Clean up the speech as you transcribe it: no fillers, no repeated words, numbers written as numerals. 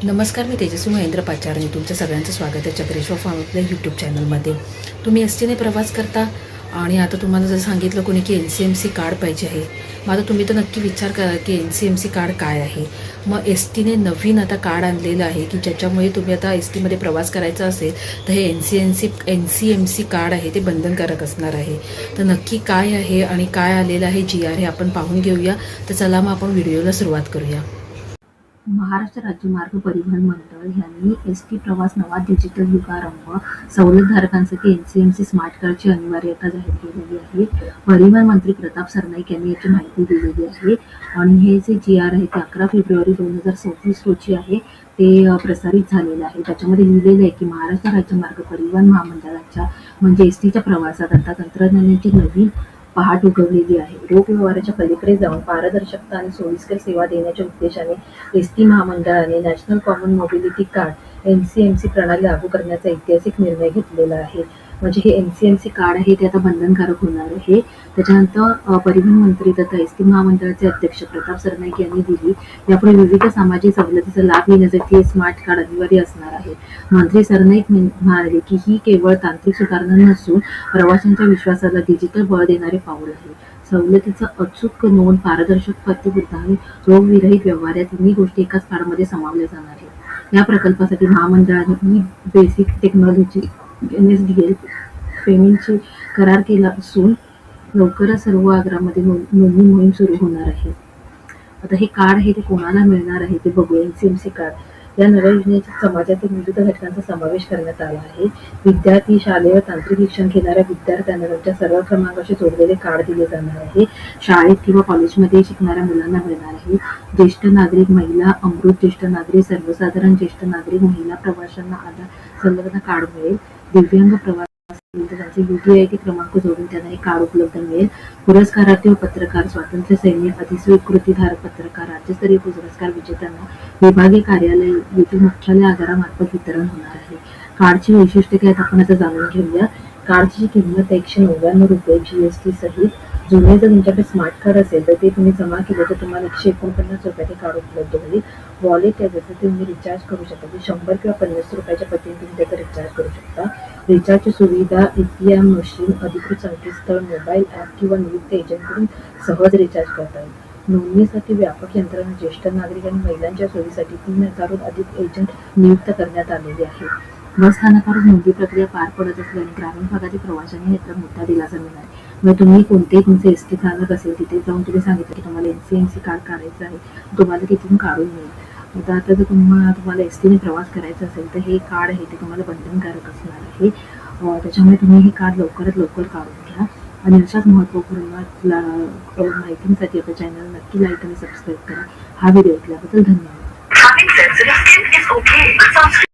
नमस्कार, मी तेजस्वी महेंद्र पाचारणी. तुमचं सगळ्यांचं स्वागत आहे चक्रेश्वर फार्म आपल्या यूट्यूब चॅनलमध्ये. तुम्ही एस टीने प्रवास करता आणि आता तुम्हाला जर सांगितलं कोणी की NCMC कार्ड पाहिजे आहे, मग आता तुम्ही तर नक्की विचार करा की NCMC कार्ड काय आहे. मग एस टीने नवीन आता कार्ड आणलेलं आहे की ज्याच्यामुळे तुम्ही आता एस टीमध्ये प्रवास करायचा असेल तर हे NCMC कार्ड आहे ते बंधनकारक असणार आहे. तर नक्की काय आहे आणि काय आलेलं आहे GR हे आपण पाहून घेऊया. तर चला मग आपण व्हिडिओला सुरुवात करूया. महाराष्ट्र राज्य मार्ग परिवहन मंडळ यांनी एसटी प्रवास नवा डिजिटल युगारंभ सवलतधारकांसाठी NCMC स्मार्ट कार्डची अनिवार्यता जाहीर केलेली आहे. परिवहन मंत्री प्रताप सरनाईक यांनी याची माहिती दिलेली आहे आणि हे जे GR आहे ते 11 फेब्रुवारी 2024 रोजी आहे ते प्रसारित झालेलं आहे. त्याच्यामध्ये लिहिलेलं आहे की महाराष्ट्र राज्य मार्ग परिवहन महामंडळाच्या म्हणजे एसटीच्या प्रवासात आता तंत्रज्ञानाची नवीन पहाट उगवलेली आहे. रोख व्यवहाराच्या पलीकडे जाऊन पारदर्शकता आणि सोयीस्कर सेवा देण्याच्या उद्देशाने एसटी महामंडळाने national common mobility card NCMC प्रणाली लागू करण्याचा ऐतिहासिक निर्णय घेतलेला आहे. म्हणजे हे NCMC कार्ड आहे ते आता बंधनकारक होणार आहे. त्याच्यानंतर परिवहन मंत्री तथा एसटी महामंडळाचे अध्यक्ष प्रताप सरनाईक यांनी दिली, यापुढे विविध सामाजिक सवलतीचा लाभ घेण्यासाठी हे स्मार्ट कार्ड अनिवार्य असणार आहे. मंत्री सरनाईक म्हणाले की ही केवळ तांत्रिक सुधारणा नसून प्रवाशांच्या विश्वासाला डिजिटल बळ देणारे पाऊल आहे. सवलतीचा अचूक नोंद, पारदर्शक प्रतिबद्ध आणि रोगविरहित व्यवहार या तिन्ही गोष्टी एकाच कार्डमध्ये सामावल्या जाणार आहेत. या प्रकल्पासाठी महामंडळाने बेसिक टेक्नॉलॉजी NSDL पेमेंटची करार केला असून लवकरच सर्व आगारामध्ये नोंदणी मोहीम सुरू होणार आहे. आता हे कार्ड आहे ते कोणाला मिळणार आहे ते बघूया. NCMC कार्ड या नव्या योजनेच्या समाजातील विविध घटकांचा समावेश करण्यात आला आहे. विद्यार्थी, शालेय तांत्रिक शिक्षण घेणाऱ्या विद्यार्थ्यांना त्यांच्या सर्व क्रमांकाशी जोडलेले कार्ड दिले जाणार आहे. शाळेत किंवा कॉलेजमध्ये शिकणाऱ्या मुलांना मिळणार आहे. ज्येष्ठ नागरिक, महिला, अमृत ज्येष्ठ नागरिक, सर्वसाधारण ज्येष्ठ नागरिक, महिला प्रवाशांना आधार संलग्न कार्ड मिळेल. दिव्यांग प्रवास त्यांचे UTID क्रमांक जोडून त्यांना हे कार्ड उपलब्ध मिळेल. पुरस्कारार्थी व पत्रकार, स्वातंत्र्य सैनिक, अधिस्वीकृतीधारक पत्रकार, राज्यस्तरीय पुरस्कार विजेत्यांना विभागीय कार्यालय येथील मुख्यालय आगारामार्फत वितरण होणार आहे. कार्डची वैशिष्ट्ये काय आपण आता जाणून घेऊया. कार्डची किंमत 199 रुपये GST सहित. जुने जर तुमच्याकडे स्मार्ट कार्ड असेल तर ते तुम्ही जमा केलं तर तुम्हाला 149 रुपयाचे कार्ड उपलब्ध होईल. वॉलेट आहे त्याचं तुम्ही रिचार्ज करू शकता. 100 किंवा 50 रुपयाच्या पटीने तुम्ही त्याचा रिचार्ज करू शकता. रिचार्जची सुविधा ATM मशीन, अधिकृत संकेतस्थळ, मोबाईल ॲप किंवा नियुक्त एजंटकडून सहज रिचार्ज करता येईल. नोंदणीसाठी व्यापक यंत्रणा, ज्येष्ठ नागरिक आणि महिलांच्या सोयीसाठी 3000हून अधिक एजंट नियुक्त करण्यात आलेले आहे. बस स्थानकावर नोंदणी प्रक्रिया पार पडत असल्याने ग्रामीण भागातील प्रवाशांनी याचा मोठा दिलासा मिळणार आहे. मग तुम्ही कोणतेही तुमचे एसटी स्थानक असेल तिथे जाऊन तुम्ही सांगितलं की तुम्हाला NCMC कार्ड काढायचं आहे, तुम्हाला तिथून काढून मिळेल. आता जर तुम्हाला एसटीने प्रवास करायचा असेल तर हे कार्ड आहे ते तुम्हाला बंधनकारक असणार आहे. त्याच्यामुळे तुम्ही हे कार्ड लवकरात लवकर काढून घ्या आणि अशाच महत्त्वपूर्ण माहितींसाठी आपल्या चॅनल नक्की लाईक आणि सबस्क्राईब करा. हा व्हिडिओ ऐकल्याबद्दल धन्यवाद.